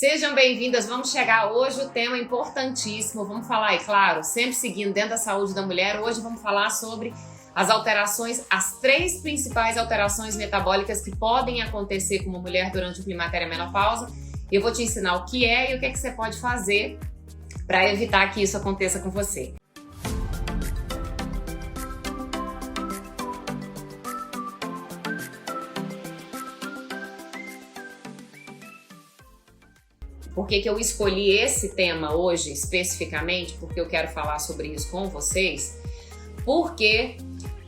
Sejam bem-vindas, vamos chegar hoje o tema importantíssimo, vamos falar aí, claro, sempre seguindo dentro da saúde da mulher. Hoje vamos falar sobre as alterações, as 3 principais alterações metabólicas que podem acontecer com uma mulher durante o climatério e a menopausa. Eu vou te ensinar o que é e o que é que você pode fazer para evitar que isso aconteça com você. Por que eu escolhi esse tema hoje especificamente? Porque eu quero falar sobre isso com vocês. Porque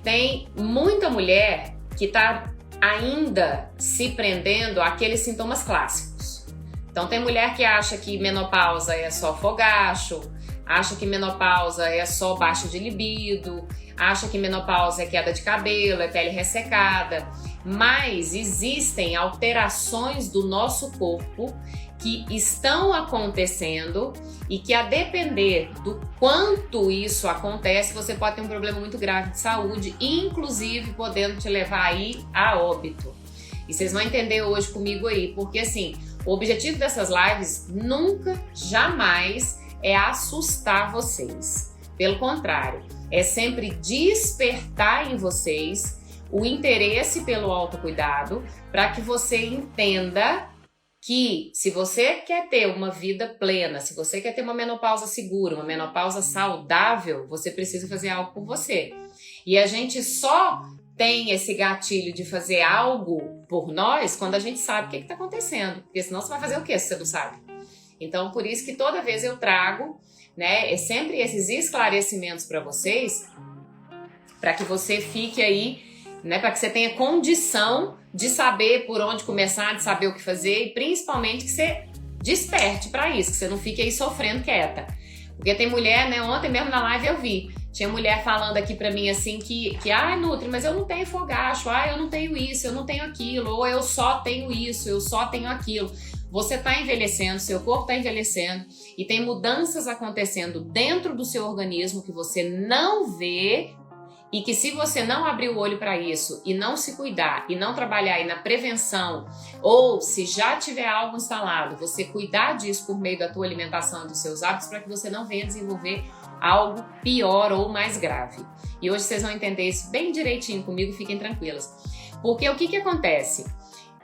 tem muita mulher que está ainda se prendendo àqueles sintomas clássicos. Então tem mulher que acha que menopausa é só fogacho, acha que menopausa é só baixa de libido, acha que menopausa é queda de cabelo, é pele ressecada. Mas existem alterações do nosso corpo que estão acontecendo e que, a depender do quanto isso acontece, você pode ter um problema muito grave de saúde, inclusive podendo te levar aí a óbito. E vocês vão entender hoje comigo aí, porque assim, o objetivo dessas lives nunca, jamais é assustar vocês. Pelo contrário, é sempre despertar em vocês o interesse pelo autocuidado, para que você entenda que se você quer ter uma vida plena, se você quer ter uma menopausa segura, uma menopausa saudável, você precisa fazer algo por você. E a gente só tem esse gatilho de fazer algo por nós quando a gente sabe o que está acontecendo. Porque senão você vai fazer o quê se você não sabe? Então, por isso que toda vez eu trago, né, sempre esses esclarecimentos para vocês, para que você fique aí, né, para que você tenha condição de saber por onde começar, de saber o que fazer e principalmente que você desperte para isso, que você não fique aí sofrendo quieta. Porque tem mulher, né, ontem mesmo na live eu vi, tinha mulher falando aqui para mim assim que ai Nutri, mas eu não tenho fogacho, eu não tenho isso, eu não tenho aquilo, ou eu só tenho isso, eu só tenho aquilo. Você está envelhecendo, seu corpo está envelhecendo e tem mudanças acontecendo dentro do seu organismo que você não vê. E que se você não abrir o olho para isso e não se cuidar e não trabalhar aí na prevenção, ou se já tiver algo instalado, você cuidar disso por meio da tua alimentação e dos seus hábitos para que você não venha desenvolver algo pior ou mais grave. E hoje vocês vão entender isso bem direitinho comigo, fiquem tranquilas. Porque o que acontece?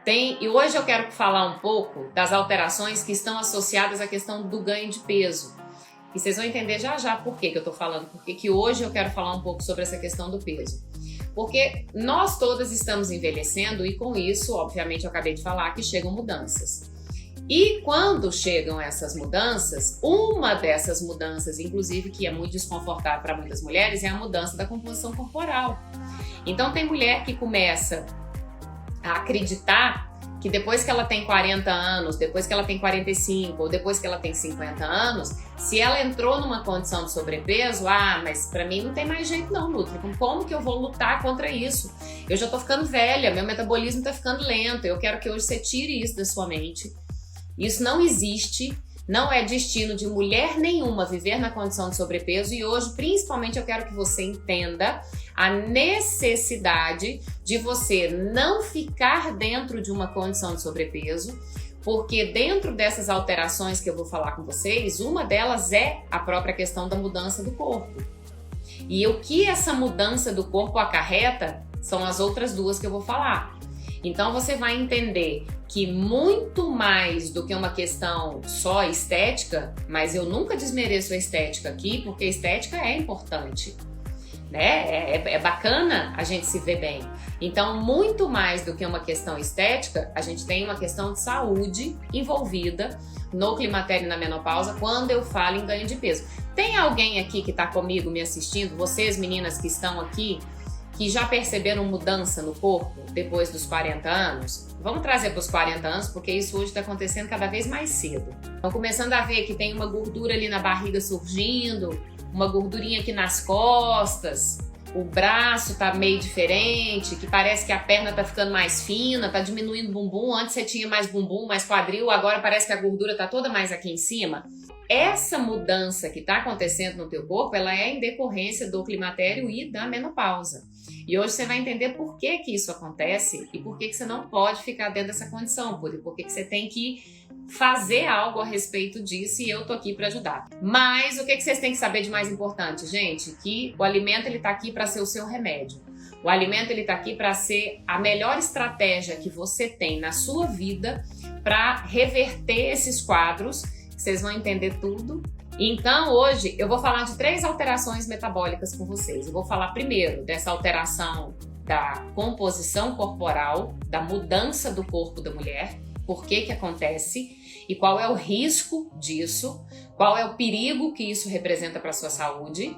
E hoje eu quero falar um pouco das alterações que estão associadas à questão do ganho de peso. E vocês vão entender já já por que eu tô falando, porque que hoje eu quero falar um pouco sobre essa questão do peso. Porque nós todas estamos envelhecendo e com isso, obviamente, eu acabei de falar que chegam mudanças. E quando chegam essas mudanças, uma dessas mudanças, inclusive, que é muito desconfortável para muitas mulheres, é a mudança da composição corporal. Então tem mulher que começa a acreditar que depois que ela tem 40 anos, depois que ela tem 45 ou depois que ela tem 50 anos, se ela entrou numa condição de sobrepeso, mas pra mim não tem mais jeito não, Nutri. Como que eu vou lutar contra isso? Eu já tô ficando velha, meu metabolismo tá ficando lento, eu quero que hoje você tire isso da sua mente. Isso não existe, não é destino de mulher nenhuma viver na condição de sobrepeso e hoje, principalmente, eu quero que você entenda a necessidade de você não ficar dentro de uma condição de sobrepeso, porque dentro dessas alterações que eu vou falar com vocês, uma delas é a própria questão da mudança do corpo. E o que essa mudança do corpo acarreta são as outras duas que eu vou falar. Então você vai entender que muito mais do que uma questão só estética, mas eu nunca desmereço a estética aqui, porque a estética é importante, né? É bacana a gente se ver bem. Então, muito mais do que uma questão estética, a gente tem uma questão de saúde envolvida no climatério e na menopausa quando eu falo em ganho de peso. Tem alguém aqui que está comigo me assistindo, vocês meninas que estão aqui, que já perceberam mudança no corpo depois dos 40 anos? Vamos trazer para os 40 anos, porque isso hoje está acontecendo cada vez mais cedo. Então, começando a ver que tem uma gordura ali na barriga surgindo, uma gordurinha aqui nas costas, o braço tá meio diferente, que parece que a perna tá ficando mais fina, tá diminuindo o bumbum. Antes você tinha mais bumbum, mais quadril, agora parece que a gordura tá toda mais aqui em cima. Essa mudança que está acontecendo no teu corpo, ela é em decorrência do climatério e da menopausa. E hoje você vai entender por que que isso acontece e por que que você não pode ficar dentro dessa condição, por que que você tem que fazer algo a respeito disso e eu tô aqui para ajudar. Mas o que vocês têm que saber de mais importante, gente? Que o alimento ele tá aqui para ser o seu remédio. O alimento ele tá aqui para ser a melhor estratégia que você tem na sua vida para reverter esses quadros. Vocês vão entender tudo. Então hoje eu vou falar de 3 alterações metabólicas com vocês. Eu vou falar primeiro dessa alteração da composição corporal, da mudança do corpo da mulher, por que acontece e qual é o risco disso, qual é o perigo que isso representa para a sua saúde.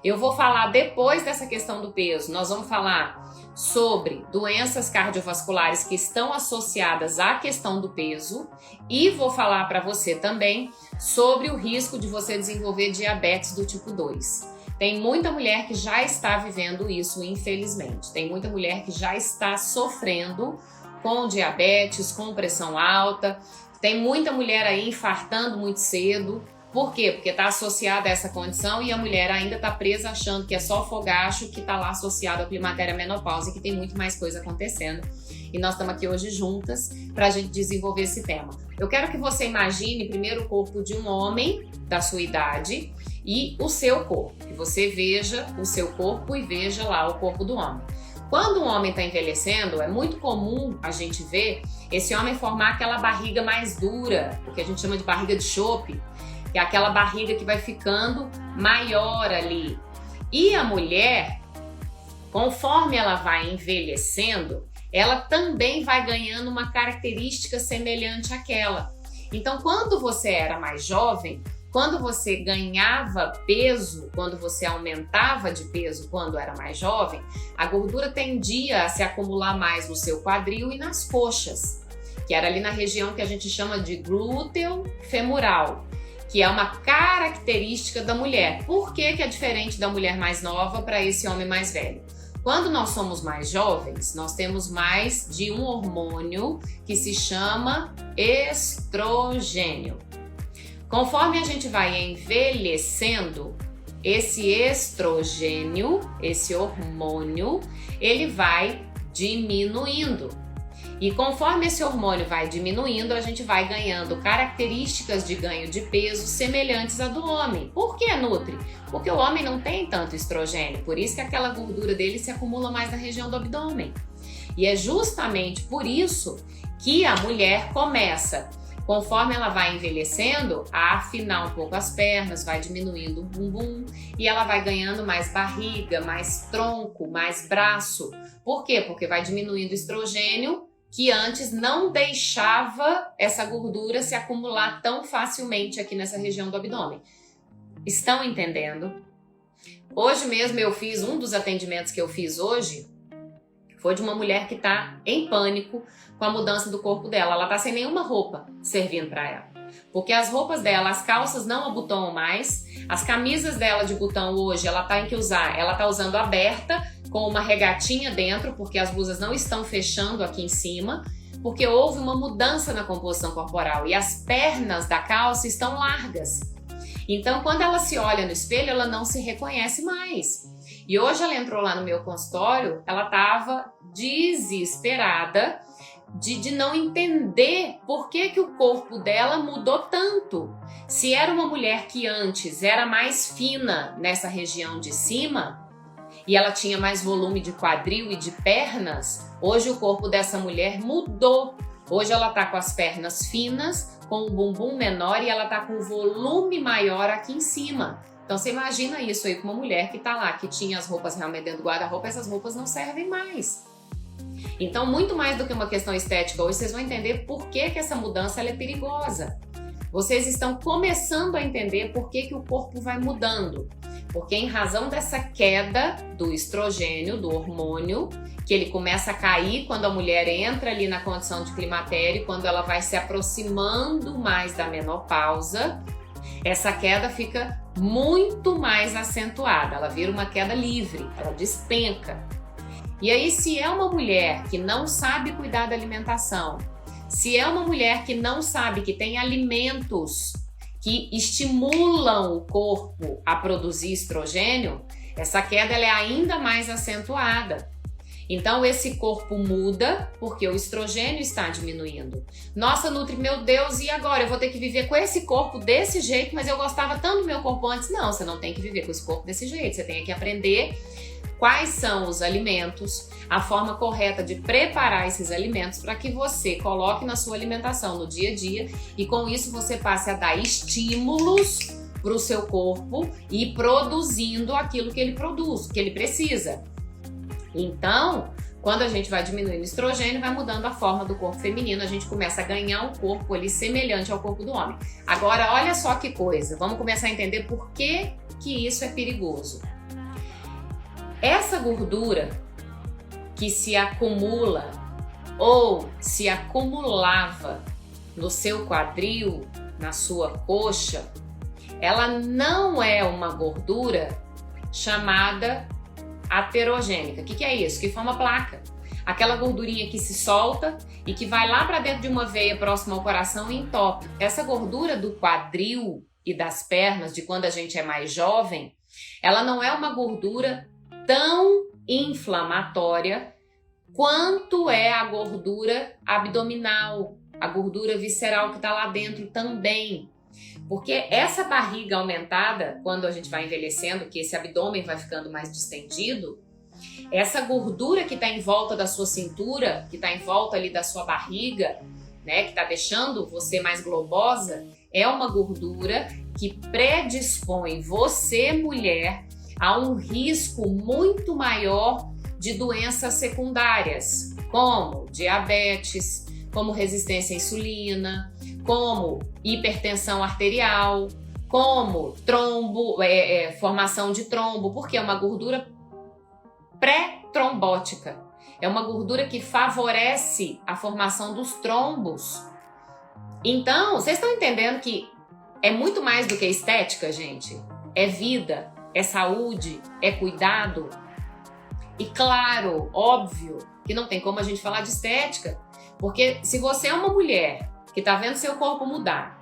Eu vou falar depois dessa questão do peso, nós vamos falar sobre doenças cardiovasculares que estão associadas à questão do peso e vou falar para você também sobre o risco de você desenvolver diabetes do tipo 2. Tem muita mulher que já está vivendo isso, infelizmente. Tem muita mulher que já está sofrendo com diabetes, com pressão alta. Tem muita mulher aí infartando muito cedo. Por quê? Porque está associada a essa condição e a mulher ainda está presa achando que é só fogacho que está lá associado ao climatério e à menopausa e que tem muito mais coisa acontecendo. E nós estamos aqui hoje juntas para a gente desenvolver esse tema. Eu quero que você imagine primeiro o corpo de um homem da sua idade e o seu corpo. Que você veja o seu corpo e veja lá o corpo do homem. Quando um homem está envelhecendo, é muito comum a gente ver esse homem formar aquela barriga mais dura, o que a gente chama de barriga de chope, que é aquela barriga que vai ficando maior ali. E a mulher, conforme ela vai envelhecendo, ela também vai ganhando uma característica semelhante àquela. Então, quando você era mais jovem, quando você ganhava peso, quando você aumentava de peso quando era mais jovem, a gordura tendia a se acumular mais no seu quadril e nas coxas, que era ali na região que a gente chama de glúteo femoral, que é uma característica da mulher. Por que é diferente da mulher mais nova para esse homem mais velho? Quando nós somos mais jovens, nós temos mais de um hormônio que se chama estrogênio. Conforme a gente vai envelhecendo, esse estrogênio, esse hormônio, ele vai diminuindo. E conforme esse hormônio vai diminuindo, a gente vai ganhando características de ganho de peso semelhantes à do homem. Por que, Nutri? Porque o homem não tem tanto estrogênio, por isso que aquela gordura dele se acumula mais na região do abdômen. E é justamente por isso que a mulher começa, conforme ela vai envelhecendo, a afinar um pouco as pernas, vai diminuindo o bumbum e ela vai ganhando mais barriga, mais tronco, mais braço. Por quê? Porque vai diminuindo o estrogênio, que antes não deixava essa gordura se acumular tão facilmente aqui nessa região do abdômen. Estão entendendo? Hoje mesmo eu fiz, um dos atendimentos que eu fiz hoje, foi de uma mulher que está em pânico com a mudança do corpo dela. Ela está sem nenhuma roupa servindo para ela. Porque as roupas dela, as calças não abotoam mais, as camisas dela de botão hoje, ela tá usando aberta, com uma regatinha dentro, porque as blusas não estão fechando aqui em cima, porque houve uma mudança na composição corporal e as pernas da calça estão largas. Então, quando ela se olha no espelho, ela não se reconhece mais. E hoje ela entrou lá no meu consultório, ela estava desesperada de não entender por que o corpo dela mudou tanto. Se era uma mulher que antes era mais fina nessa região de cima, e ela tinha mais volume de quadril e de pernas, hoje o corpo dessa mulher mudou. Hoje ela tá com as pernas finas, com o bumbum menor e ela tá com o volume maior aqui em cima. Então você imagina isso aí com uma mulher que tá lá, que tinha as roupas realmente dentro do guarda-roupa, essas roupas não servem mais. Então, muito mais do que uma questão estética, hoje vocês vão entender por que essa mudança ela é perigosa. Vocês estão começando a entender por que o corpo vai mudando. Porque em razão dessa queda do estrogênio, do hormônio, que ele começa a cair quando a mulher entra ali na condição de climatério, quando ela vai se aproximando mais da menopausa, essa queda fica muito mais acentuada, ela vira uma queda livre, ela despenca. E aí, se é uma mulher que não sabe cuidar da alimentação, se é uma mulher que não sabe que tem alimentos que estimulam o corpo a produzir estrogênio, essa queda ela é ainda mais acentuada. Então esse corpo muda porque o estrogênio está diminuindo. Nossa, Nutri, meu Deus, e agora? Eu vou ter que viver com esse corpo desse jeito, mas eu gostava tanto do meu corpo antes. Não, você não tem que viver com esse corpo desse jeito. Você tem que aprender quais são os alimentos, a forma correta de preparar esses alimentos para que você coloque na sua alimentação no dia a dia e com isso você passe a dar estímulos para o seu corpo e produzindo aquilo que ele produz, que ele precisa. Então, quando a gente vai diminuindo o estrogênio, vai mudando a forma do corpo feminino, a gente começa a ganhar um corpo ali semelhante ao corpo do homem. Agora, olha só que coisa, vamos começar a entender por que isso é perigoso. Essa gordura que se acumula ou se acumulava no seu quadril, na sua coxa, ela não é uma gordura chamada aterogênica. O que é isso? Que forma placa. Aquela gordurinha que se solta e que vai lá para dentro de uma veia próxima ao coração e entope. Essa gordura do quadril e das pernas, de quando a gente é mais jovem, ela não é uma gordura tão inflamatória quanto é a gordura abdominal, a gordura visceral que está lá dentro também. Porque essa barriga aumentada, quando a gente vai envelhecendo, que esse abdômen vai ficando mais distendido, essa gordura que está em volta da sua cintura, que está em volta ali da sua barriga, né, que está deixando você mais globosa, é uma gordura que predispõe você, mulher, a um risco muito maior de doenças secundárias, como diabetes, como resistência à insulina, como hipertensão arterial, como formação de trombo, porque é uma gordura pré-trombótica. É uma gordura que favorece a formação dos trombos. Então, vocês estão entendendo que é muito mais do que estética, gente? É vida, é saúde, é cuidado. E claro, óbvio, que não tem como a gente falar de estética, porque se você é uma mulher que tá vendo seu corpo mudar,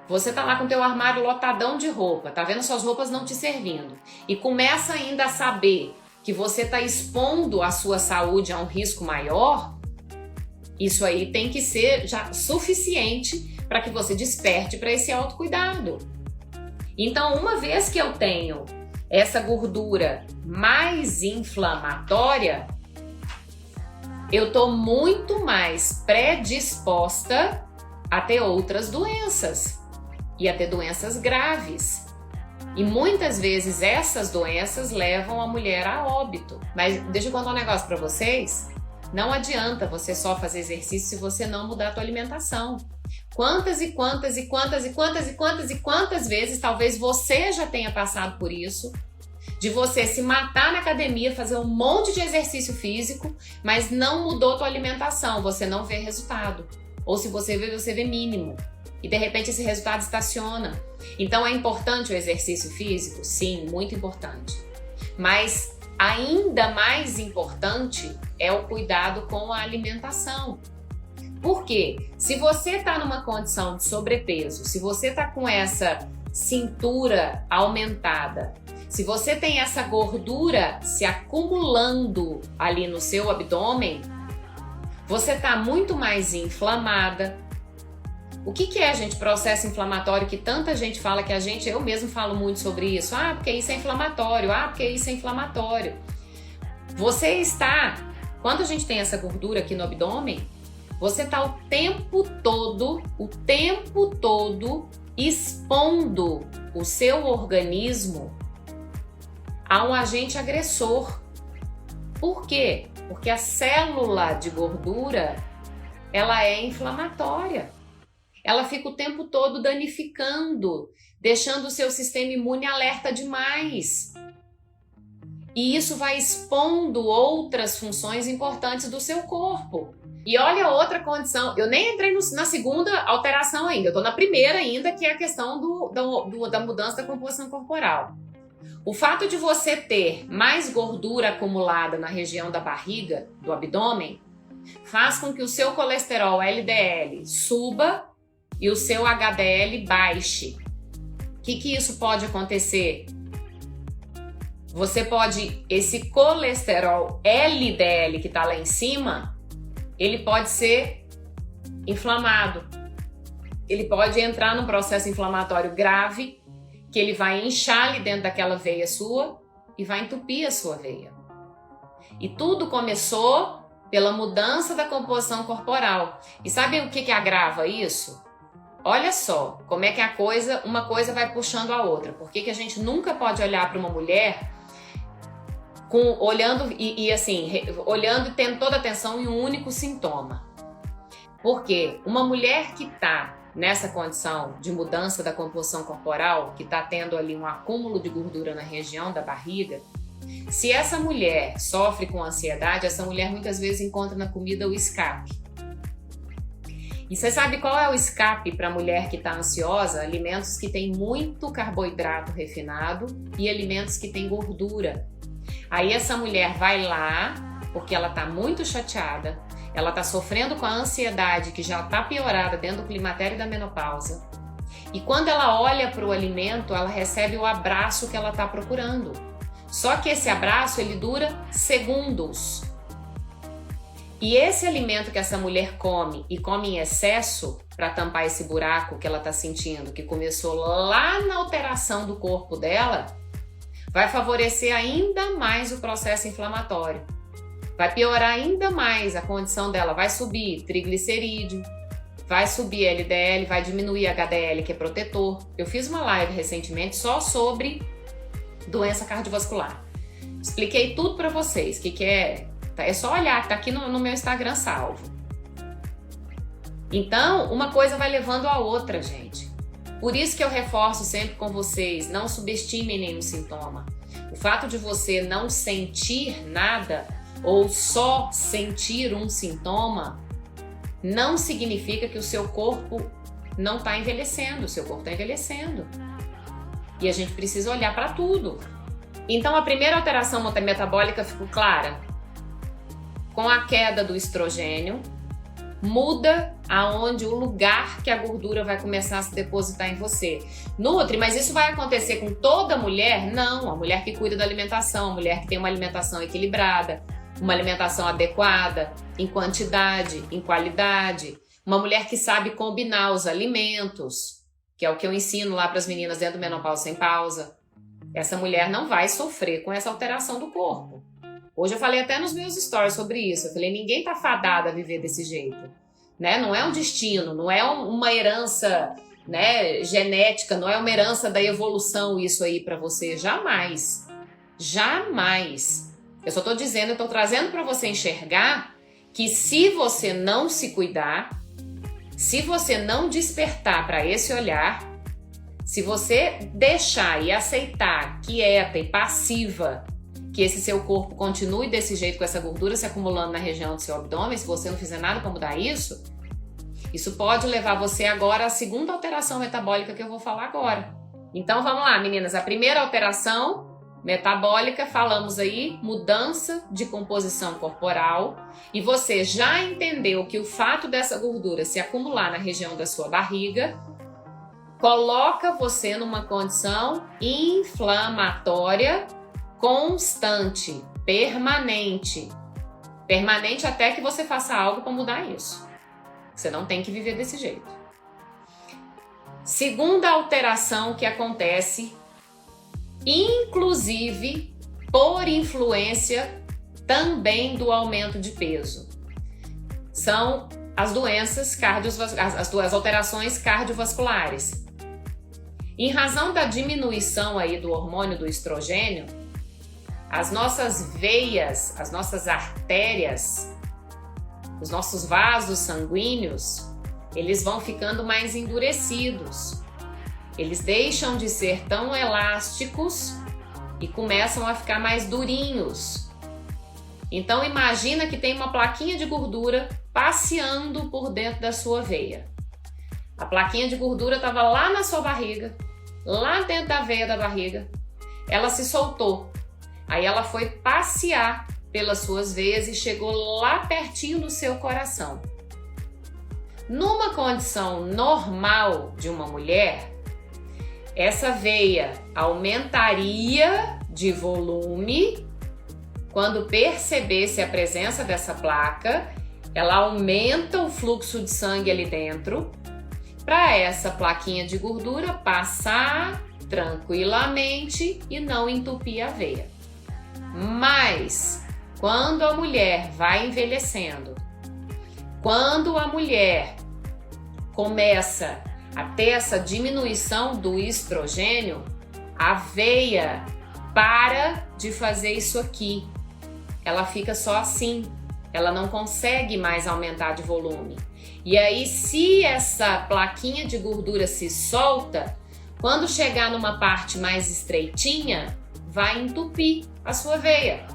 você tá lá com teu armário lotadão de roupa, tá vendo suas roupas não te servindo, e começa ainda a saber que você tá expondo a sua saúde a um risco maior, isso aí tem que ser já suficiente para que você desperte para esse autocuidado. Então, uma vez que eu tenho essa gordura mais inflamatória, eu tô muito mais predisposta a ter outras doenças e a ter doenças graves. E muitas vezes essas doenças levam a mulher a óbito. Mas deixa eu contar um negócio para vocês. Não adianta você só fazer exercício se você não mudar a tua alimentação. Quantas vezes talvez você já tenha passado por isso, de você se matar na academia, fazer um monte de exercício físico, mas não mudou tua alimentação, você não vê resultado. Ou se você vê mínimo. E de repente esse resultado estaciona. Então é importante o exercício físico? Sim, muito importante. Mas ainda mais importante é o cuidado com a alimentação. Por quê? Se você está numa condição de sobrepeso, se você está com essa cintura aumentada, se você tem essa gordura se acumulando ali no seu abdômen, você está muito mais inflamada. O que é, gente, processo inflamatório que tanta gente fala que eu mesmo falo muito sobre isso. Ah, porque isso é inflamatório. Ah, porque isso é inflamatório. Quando a gente tem essa gordura aqui no abdômen, você está o tempo todo expondo o seu organismo a um agente agressor. Por quê? Porque a célula de gordura, ela é inflamatória. Ela fica o tempo todo danificando, deixando o seu sistema imune alerta demais. E isso vai expondo outras funções importantes do seu corpo. E olha outra condição, eu nem entrei na segunda alteração ainda, eu tô na primeira ainda, que é a questão da mudança da composição corporal. O fato de você ter mais gordura acumulada na região da barriga, do abdômen, faz com que o seu colesterol LDL suba e o seu HDL baixe. O que isso pode acontecer? Você pode, esse colesterol LDL que está lá em cima, ele pode ser inflamado. Ele pode entrar num processo inflamatório grave, que ele vai inchar ali dentro daquela veia sua e vai entupir a sua veia. E tudo começou pela mudança da composição corporal. E sabe o que agrava isso? Olha só como é que uma coisa vai puxando a outra. Por que a gente nunca pode olhar para uma mulher olhando e tendo toda a atenção em um único sintoma? Porque uma mulher que está nessa condição de mudança da composição corporal, que está tendo ali um acúmulo de gordura na região da barriga, se essa mulher sofre com ansiedade, essa mulher muitas vezes encontra na comida o escape. E você sabe qual é o escape para a mulher que está ansiosa? Alimentos que têm muito carboidrato refinado e alimentos que têm gordura. Aí essa mulher vai lá, porque ela está muito chateada, ela está sofrendo com a ansiedade que já está piorada dentro do climatério e da menopausa. E quando ela olha para o alimento, ela recebe o abraço que ela está procurando. Só que esse abraço, ele dura segundos. E esse alimento que essa mulher come, e come em excesso, para tampar esse buraco que ela está sentindo, que começou lá na alteração do corpo dela, vai favorecer ainda mais o processo inflamatório. Vai piorar ainda mais a condição dela, vai subir triglicerídeo, vai subir LDL, vai diminuir HDL, que é protetor. Eu fiz uma live recentemente só sobre doença cardiovascular. Expliquei tudo para vocês, o que é. É só olhar, tá aqui no meu Instagram salvo. Então, uma coisa vai levando a outra, gente. Por isso que eu reforço sempre com vocês, não subestimem nenhum sintoma. O fato de você não sentir nada ou só sentir um sintoma não significa que o seu corpo não está envelhecendo, o seu corpo está envelhecendo. E a gente precisa olhar para tudo. Então, a primeira alteração metabólica ficou clara. Com a queda do estrogênio, muda aonde o lugar que a gordura vai começar a se depositar em você. Nutri, mas isso vai acontecer com toda mulher? Não, a mulher que cuida da alimentação, a mulher que tem uma alimentação equilibrada, uma alimentação adequada, em quantidade, em qualidade, uma mulher que sabe combinar os alimentos, que é o que eu ensino lá para as meninas dentro do Menopausa Sem Pausa. Essa mulher não vai sofrer com essa alteração do corpo. Hoje eu falei até nos meus stories sobre isso. Eu falei, ninguém tá fadado a viver desse jeito, né? Não é um destino, não é uma herança, né, genética, não é uma herança da evolução isso aí para você. Jamais. Jamais. Eu só tô dizendo, eu tô trazendo para você enxergar que se você não se cuidar, se você não despertar para esse olhar, se você deixar e aceitar quieta e passiva que esse seu corpo continue desse jeito, com essa gordura se acumulando na região do seu abdômen, se você não fizer nada para mudar isso, isso pode levar você agora à segunda alteração metabólica que eu vou falar agora. Então vamos lá, meninas. A primeira alteração metabólica, falamos aí, mudança de composição corporal, e você já entendeu que o fato dessa gordura se acumular na região da sua barriga coloca você numa condição inflamatória constante, permanente. Permanente até que você faça algo para mudar isso. Você não tem que viver desse jeito. Segunda alteração que acontece, inclusive por influência também do aumento de peso, são as doenças as alterações cardiovasculares. Em razão da diminuição aí do hormônio do estrogênio, as nossas veias, as nossas artérias, os nossos vasos sanguíneos, eles vão ficando mais endurecidos. Eles deixam de ser tão elásticos e começam a ficar mais durinhos. Então imagina que tem uma plaquinha de gordura passeando por dentro da sua veia. A plaquinha de gordura estava lá na sua barriga, lá dentro da veia da barriga. Ela se soltou. Aí ela foi passear pelas suas veias e chegou lá pertinho do seu coração. Numa condição normal de uma mulher, essa veia aumentaria de volume. Quando percebesse a presença dessa placa, ela aumenta o fluxo de sangue ali dentro, para essa plaquinha de gordura passar tranquilamente e não entupir a veia. Mas, quando a mulher vai envelhecendo, quando a mulher começa a ter essa diminuição do estrogênio, a veia para de fazer isso aqui. Ela fica só assim, ela não consegue mais aumentar de volume. E aí, se essa plaquinha de gordura se solta, quando chegar numa parte mais estreitinha, vai entupir a sua veia.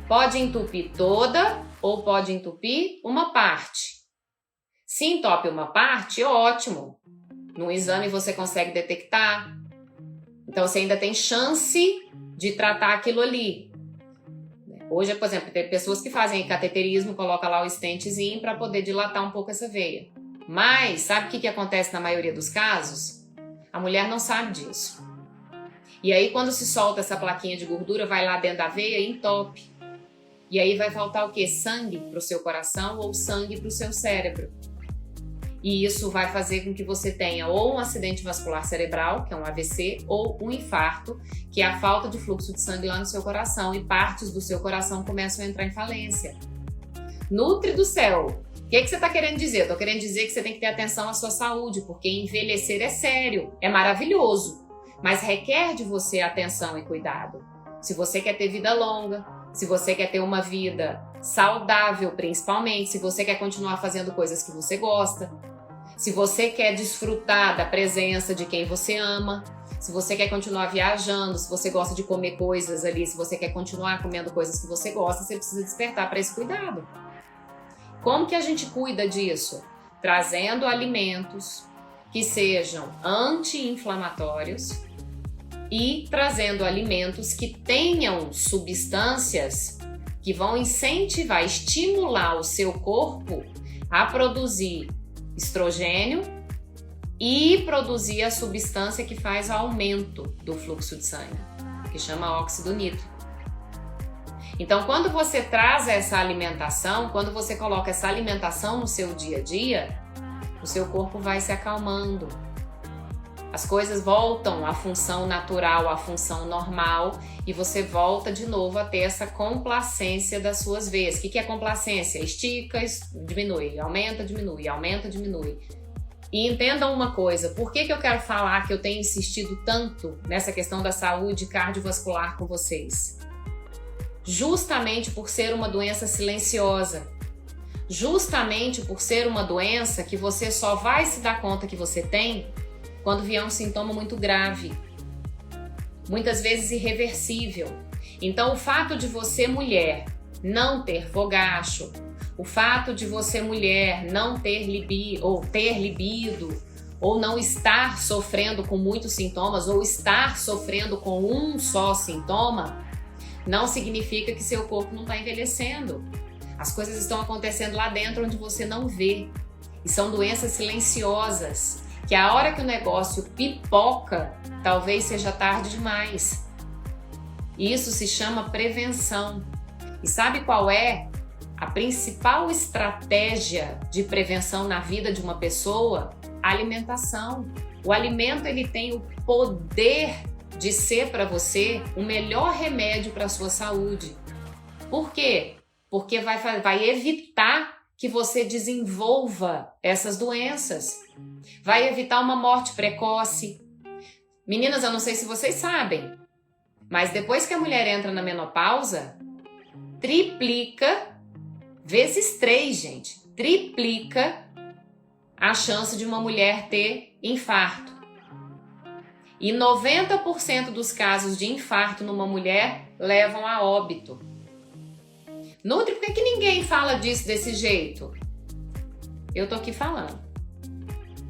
Pode entupir toda ou pode entupir uma parte. Se entope uma parte, ótimo. No exame você consegue detectar. Então você ainda tem chance de tratar aquilo ali. Hoje, por exemplo, tem pessoas que fazem cateterismo, colocam lá o stentezinho para poder dilatar um pouco essa veia. Mas, sabe o que acontece na maioria dos casos? A mulher não sabe disso. E aí, quando se solta essa plaquinha de gordura, vai lá dentro da veia e entope. E aí vai faltar o quê? Sangue para o seu coração ou sangue para o seu cérebro. E isso vai fazer com que você tenha ou um acidente vascular cerebral, que é um AVC, ou um infarto, que é a falta de fluxo de sangue lá no seu coração, e partes do seu coração começam a entrar em falência. Nutri do céu, o que você está querendo dizer? Eu estou querendo dizer que você tem que ter atenção à sua saúde, porque envelhecer é sério, é maravilhoso, mas requer de você atenção e cuidado. Se você quer ter vida longa, se você quer ter uma vida saudável, principalmente, se você quer continuar fazendo coisas que você gosta, se você quer desfrutar da presença de quem você ama, se você quer continuar viajando, se você gosta de comer coisas ali, se você quer continuar comendo coisas que você gosta, você precisa despertar para esse cuidado. Como que a gente cuida disso? Trazendo alimentos que sejam anti-inflamatórios e trazendo alimentos que tenham substâncias que vão incentivar, estimular o seu corpo a produzir estrogênio e produzir a substância que faz o aumento do fluxo de sangue, que chama óxido nítrico. Então, quando você traz essa alimentação, quando você coloca essa alimentação no seu dia a dia, o seu corpo vai se acalmando. As coisas voltam à função natural, à função normal, e você volta de novo a ter essa complacência das suas veias. O que é complacência? Estica, diminui, aumenta, diminui, aumenta, diminui. E entendam uma coisa, por que eu quero falar que eu tenho insistido tanto nessa questão da saúde cardiovascular com vocês? Justamente por ser uma doença silenciosa. Justamente por ser uma doença que você só vai se dar conta que você tem quando vier um sintoma muito grave, muitas vezes irreversível. Então, o fato de você, mulher, não ter fogacho, o fato de você, mulher, não ter libido, ou não estar sofrendo com muitos sintomas, ou estar sofrendo com um só sintoma, não significa que seu corpo não está envelhecendo. As coisas estão acontecendo lá dentro onde você não vê. E são doenças silenciosas, que a hora que o negócio pipoca, talvez seja tarde demais. E isso se chama prevenção. E sabe qual é a principal estratégia de prevenção na vida de uma pessoa? A alimentação. O alimento, ele tem o poder de ser para você o melhor remédio para a sua saúde. Por quê? Porque vai evitar que você desenvolva essas doenças. Vai evitar uma morte precoce. Meninas, eu não sei se vocês sabem, mas depois que a mulher entra na menopausa, triplica, vezes 3, gente, triplica a chance de uma mulher ter infarto. E 90% dos casos de infarto numa mulher levam a óbito. Nutri, por que ninguém fala disso desse jeito? Eu tô aqui falando.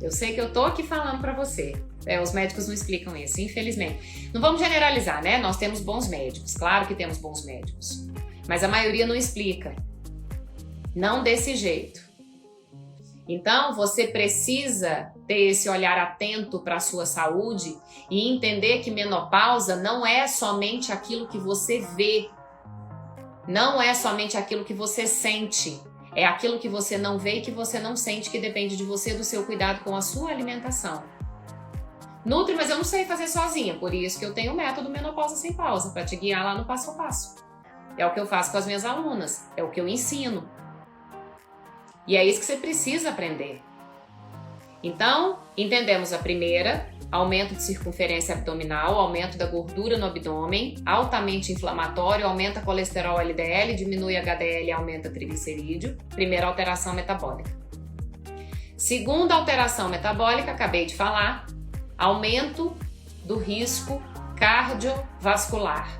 Eu sei que eu tô aqui falando pra você. Os médicos não explicam isso, infelizmente. Não vamos generalizar, né? Nós temos bons médicos, claro que temos bons médicos. Mas a maioria não explica. Não desse jeito. Então, você precisa ter esse olhar atento para a sua saúde e entender que menopausa não é somente aquilo que você vê, não é somente aquilo que você sente, é aquilo que você não vê e que você não sente, que depende de você, do seu cuidado com a sua alimentação. Nutri, mas eu não sei fazer sozinha, por isso que eu tenho o método Menopausa Sem Pausa, para te guiar lá no passo a passo. É o que eu faço com as minhas alunas, é o que eu ensino. E é isso que você precisa aprender. Então, entendemos a primeira: aumento de circunferência abdominal, aumento da gordura no abdômen, altamente inflamatório, aumenta colesterol LDL, diminui HDL e aumenta triglicerídeo. Primeira alteração metabólica. Segunda alteração metabólica, acabei de falar, aumento do risco cardiovascular.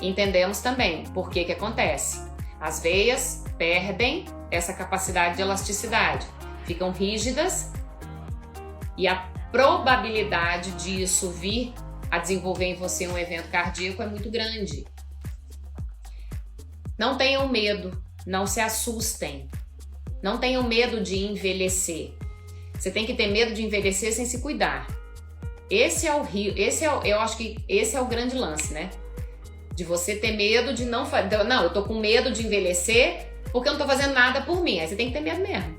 Entendemos também por que que acontece. As veias perdem essa capacidade de elasticidade, ficam rígidas e a probabilidade disso vir a desenvolver em você um evento cardíaco é muito grande. Não tenham medo, não se assustem, não tenham medo de envelhecer. Você tem que ter medo de envelhecer sem se cuidar. Eu acho que esse é o grande lance, né? De você ter medo de não fazer. Não, eu tô com medo de envelhecer porque eu não tô fazendo nada por mim. Aí você tem que ter medo mesmo.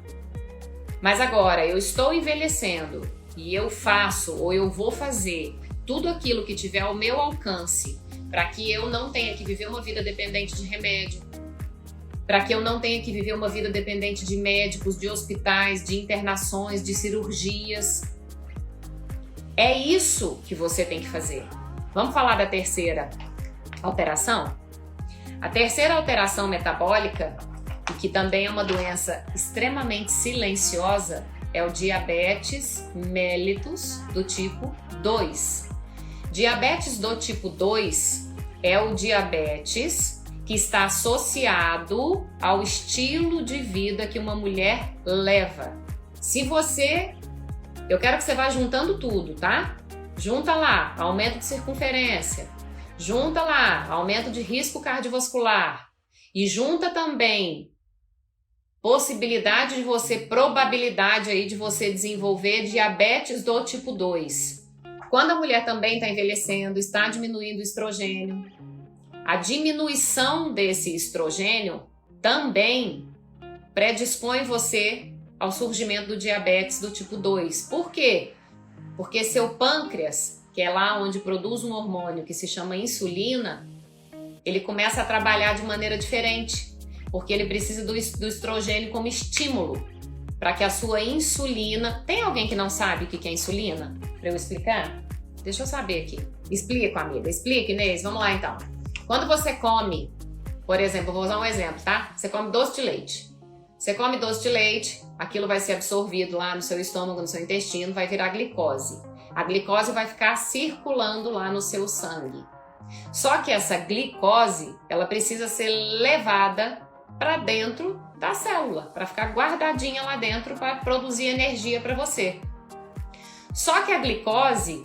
Mas agora, eu estou envelhecendo e eu faço ou eu vou fazer tudo aquilo que tiver ao meu alcance para que eu não tenha que viver uma vida dependente de remédio, para que eu não tenha que viver uma vida dependente de médicos, de hospitais, de internações, de cirurgias. É isso que você tem que fazer. Vamos falar da terceira alteração? A terceira alteração metabólica, e que também é uma doença extremamente silenciosa, é o diabetes mellitus do tipo 2. Diabetes do tipo 2 é o diabetes que está associado ao estilo de vida que uma mulher leva. Eu quero que você vá juntando tudo, tá? Junta lá, aumento de circunferência. Junta lá, aumento de risco cardiovascular. E junta também probabilidade aí de você desenvolver diabetes do tipo 2. Quando a mulher também está envelhecendo, está diminuindo o estrogênio, a diminuição desse estrogênio também predispõe você ao surgimento do diabetes do tipo 2. Por quê? Porque seu pâncreas, que é lá onde produz um hormônio que se chama insulina, ele começa a trabalhar de maneira diferente, porque ele precisa do estrogênio como estímulo para que a sua insulina... Tem alguém que não sabe o que é insulina? Para eu explicar? Deixa eu saber aqui. Explica, amiga. Explica, Inês. Vamos lá, então. Quando você come, por exemplo, vou usar um exemplo, tá? Você come doce de leite. Você come doce de leite, aquilo vai ser absorvido lá no seu estômago, no seu intestino, vai virar glicose. A glicose vai ficar circulando lá no seu sangue. Só que essa glicose, ela precisa ser levada para dentro da célula, para ficar guardadinha lá dentro para produzir energia para você. Só que a glicose,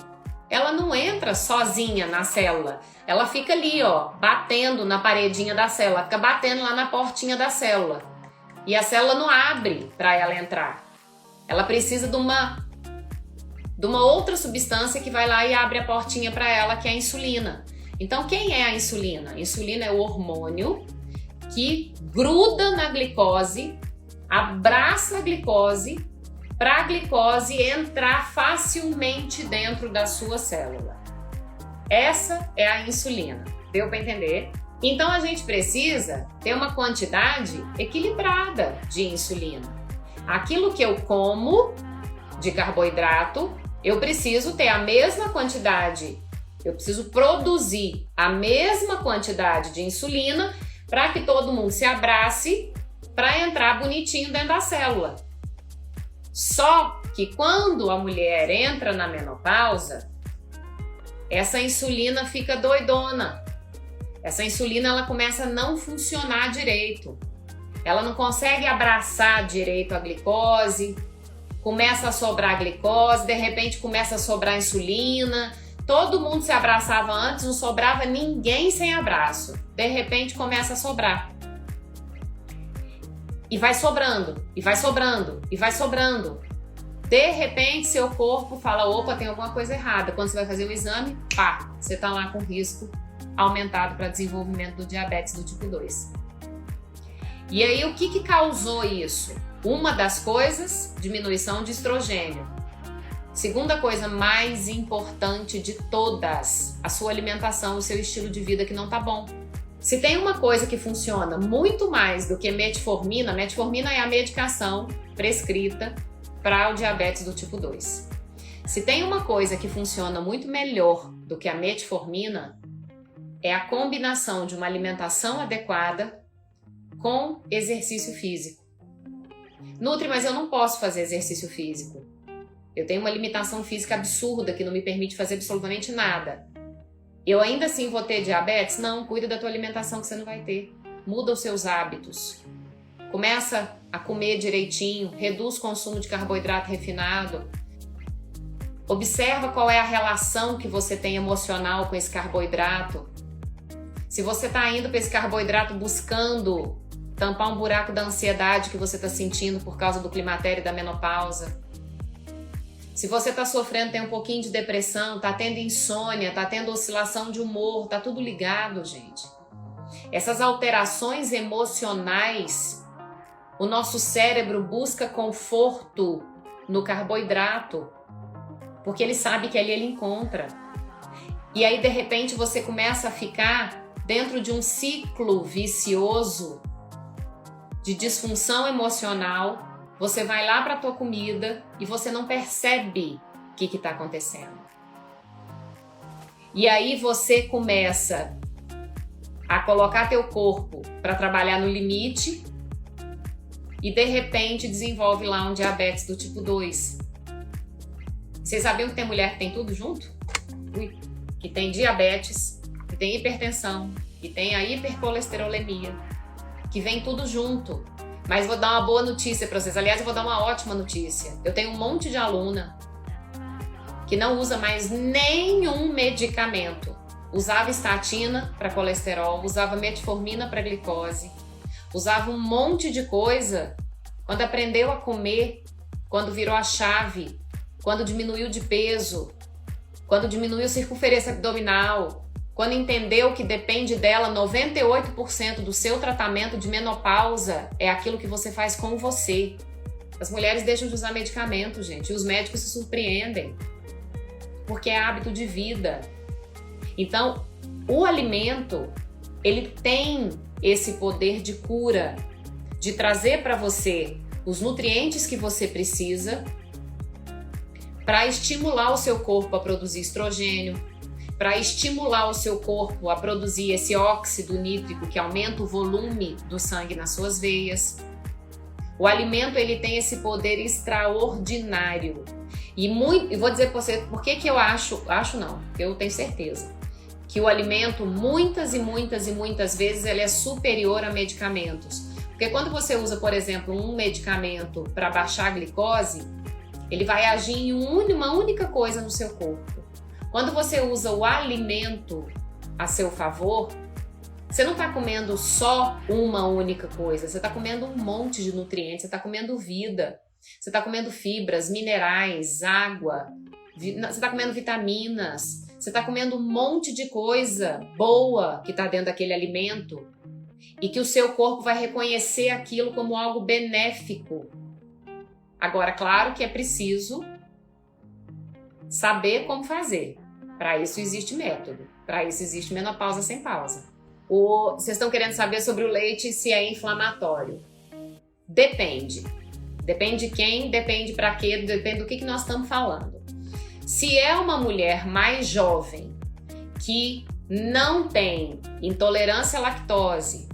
ela não entra sozinha na célula. Ela fica ali, ó, batendo na paredinha da célula, fica batendo lá na portinha da célula. E a célula não abre para ela entrar. Ela precisa de uma outra substância que vai lá e abre a portinha para ela, que é a insulina. Então, quem é a insulina? A insulina é o hormônio que gruda na glicose, abraça a glicose, para a glicose entrar facilmente dentro da sua célula. Essa é a insulina. Deu para entender? Então, a gente precisa ter uma quantidade equilibrada de insulina. Aquilo que eu como de carboidrato, eu preciso ter a mesma quantidade, eu preciso produzir a mesma quantidade de insulina para que todo mundo se abrace para entrar bonitinho dentro da célula. Só que quando a mulher entra na menopausa, essa insulina fica doidona. Essa insulina ela começa a não funcionar direito. Ela não consegue abraçar direito a glicose, começa a sobrar glicose, de repente começa a sobrar insulina. Todo mundo se abraçava antes, não sobrava ninguém sem abraço. De repente começa a sobrar. E vai sobrando, e vai sobrando, e vai sobrando. De repente, seu corpo fala, opa, tem alguma coisa errada. Quando você vai fazer o exame, pá, você tá lá com risco aumentado para desenvolvimento do diabetes do tipo 2. E aí, o que causou isso? Uma das coisas, diminuição de estrogênio. Segunda coisa mais importante de todas, a sua alimentação, o seu estilo de vida que não tá bom. Se tem uma coisa que funciona muito mais do que metformina, metformina é a medicação prescrita para o diabetes do tipo 2. Se tem uma coisa que funciona muito melhor do que a metformina, é a combinação de uma alimentação adequada com exercício físico. Nutri, mas eu não posso fazer exercício físico. Eu tenho uma limitação física absurda que não me permite fazer absolutamente nada. Eu ainda assim vou ter diabetes? Não, cuida da tua alimentação que você não vai ter. Muda os seus hábitos. Começa a comer direitinho, reduz o consumo de carboidrato refinado. Observa qual é a relação que você tem emocional com esse carboidrato. Se você está indo para esse carboidrato buscando tampar um buraco da ansiedade que você está sentindo por causa do climatério e da menopausa. Se você está sofrendo, tem um pouquinho de depressão, está tendo insônia, está tendo oscilação de humor, está tudo ligado, gente. Essas alterações emocionais, o nosso cérebro busca conforto no carboidrato, porque ele sabe que ali ele encontra. E aí, de repente, você começa a ficar dentro de um ciclo vicioso de disfunção emocional. Você vai lá para a tua comida e você não percebe o que está acontecendo. E aí você começa a colocar teu corpo para trabalhar no limite e de repente desenvolve lá um diabetes do tipo 2. Vocês sabiam que tem mulher que tem tudo junto? Que tem diabetes, que tem hipertensão, que tem a hipercolesterolemia, que vem tudo junto. Mas vou dar uma boa notícia para vocês. Aliás, eu vou dar uma ótima notícia. Eu tenho um monte de aluna que não usa mais nenhum medicamento. Usava estatina para colesterol, usava metformina para glicose, usava um monte de coisa. Quando aprendeu a comer, quando virou a chave, quando diminuiu de peso, quando diminuiu circunferência abdominal, quando entendeu que depende dela 98% do seu tratamento de menopausa, é aquilo que você faz com você. As mulheres deixam de usar medicamento, gente, e os médicos se surpreendem, porque é hábito de vida. Então, o alimento, ele tem esse poder de cura, de trazer para você os nutrientes que você precisa para estimular o seu corpo a produzir estrogênio, para estimular o seu corpo a produzir esse óxido nítrico que aumenta o volume do sangue nas suas veias. O alimento, ele tem esse poder extraordinário. E vou dizer para você por que eu eu tenho certeza que o alimento muitas e muitas vezes ele é superior a medicamentos. Porque quando você usa, por exemplo, um medicamento para baixar a glicose, ele vai agir em uma única coisa no seu corpo. Quando você usa o alimento a seu favor, você não está comendo só uma única coisa, você está comendo um monte de nutrientes, você está comendo vida, você está comendo fibras, minerais, água, você está comendo vitaminas, você está comendo um monte de coisa boa que está dentro daquele alimento e que o seu corpo vai reconhecer aquilo como algo benéfico. Agora, claro que é preciso saber como fazer. Para isso existe método. Para isso existe menopausa sem pausa. Vocês estão querendo saber sobre o leite, se é inflamatório? Depende. Depende de quem, depende para quê, depende do que nós estamos falando. Se é uma mulher mais jovem que não tem intolerância à lactose,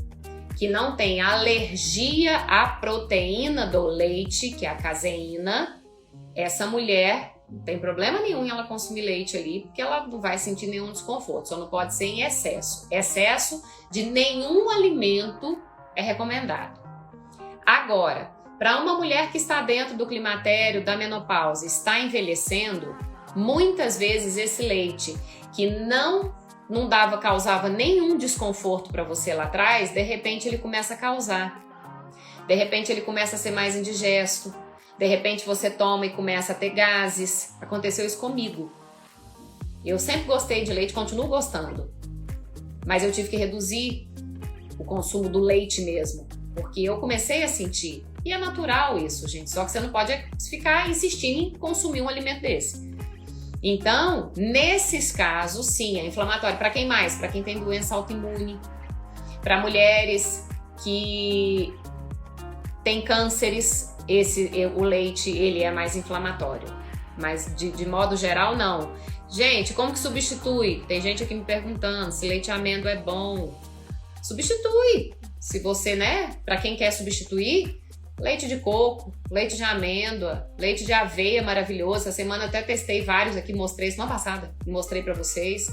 que não tem alergia à proteína do leite, que é a caseína, essa mulher não tem problema nenhum em ela consumir leite ali, porque ela não vai sentir nenhum desconforto, só não pode ser em excesso. Excesso de nenhum alimento é recomendado. Agora, para uma mulher que está dentro do climatério, da menopausa, está envelhecendo, muitas vezes esse leite que não causava nenhum desconforto para você lá atrás, de repente ele começa a causar. De repente ele começa a ser mais indigesto. De repente você toma e começa a ter gases. Aconteceu isso comigo. Eu sempre gostei de leite, continuo gostando. Mas eu tive que reduzir o consumo do leite mesmo. Porque eu comecei a sentir. E é natural isso, gente. Só que você não pode ficar insistindo em consumir um alimento desse. Então, nesses casos, sim, é inflamatório. Para quem mais? Para quem tem doença autoimune. Para mulheres que têm cânceres, o leite ele é mais inflamatório. Mas de modo geral, não. Gente, como que substitui? Tem gente aqui me perguntando se leite de amêndoa é bom. Substitui. Se você, né? Para quem quer substituir, leite de coco, leite de amêndoa, leite de aveia maravilhoso. Essa semana eu até testei vários aqui, mostrei semana passada, mostrei para vocês.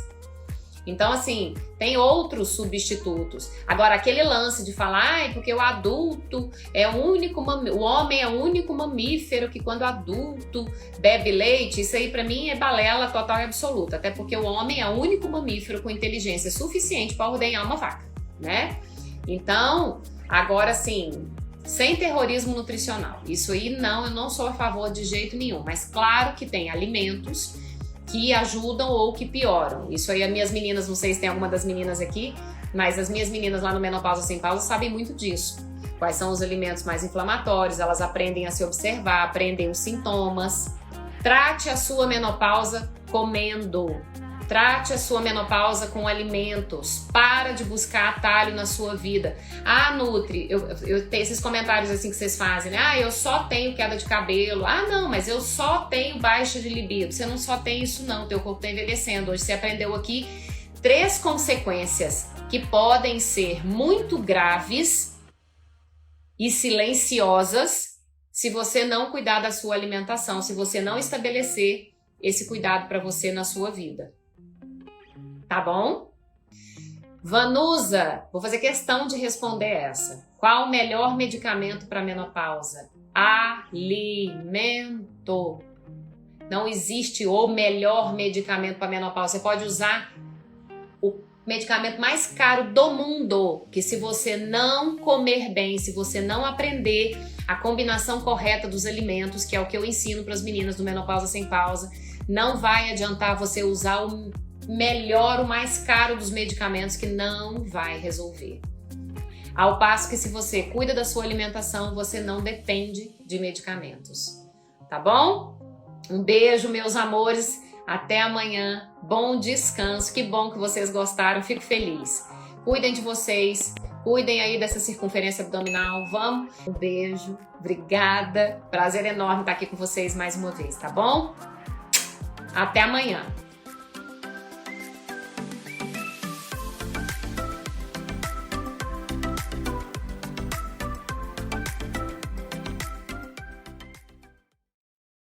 Então, assim, tem outros substitutos. Agora, aquele lance de falar, porque o adulto é o único, o homem é o único mamífero que quando adulto bebe leite, isso aí pra mim é balela total e absoluta. Até porque o homem é o único mamífero com inteligência suficiente para ordenhar uma vaca, né? Então, agora sim, sem terrorismo nutricional. Isso aí não, eu não sou a favor de jeito nenhum. Mas claro que tem alimentos que ajudam ou que pioram. Isso aí as minhas meninas, não sei se tem alguma das meninas aqui, mas as minhas meninas lá no Menopausa Sem Pausa sabem muito disso. Quais são os alimentos mais inflamatórios, elas aprendem a se observar, aprendem os sintomas. Trate a sua menopausa comendo. Trate a sua menopausa com alimentos. Para de buscar atalho na sua vida. Ah, Nutri, eu tenho esses comentários assim que vocês fazem, né? Ah, eu só tenho queda de cabelo. Ah, não, mas eu só tenho baixa de libido. Você não só tem isso não, teu corpo está envelhecendo. Hoje você aprendeu aqui 3 consequências que podem ser muito graves e silenciosas se você não cuidar da sua alimentação, se você não estabelecer esse cuidado para você na sua vida. Tá bom? Vanusa, vou fazer questão de responder essa. Qual o melhor medicamento para menopausa? Alimento. Não existe o melhor medicamento para menopausa. Você pode usar o medicamento mais caro do mundo, que se você não comer bem, se você não aprender a combinação correta dos alimentos, que é o que eu ensino para as meninas do Menopausa Sem Pausa, não vai adiantar você usar o melhor, o mais caro dos medicamentos, que não vai resolver. Ao passo que se você cuida da sua alimentação, você não depende de medicamentos. Tá bom? Um beijo, meus amores. Até amanhã. Bom descanso. Que bom que vocês gostaram. Fico feliz. Cuidem de vocês. Cuidem aí dessa circunferência abdominal. Vamos? Um beijo. Obrigada. Prazer enorme estar aqui com vocês mais uma vez, tá bom? Até amanhã.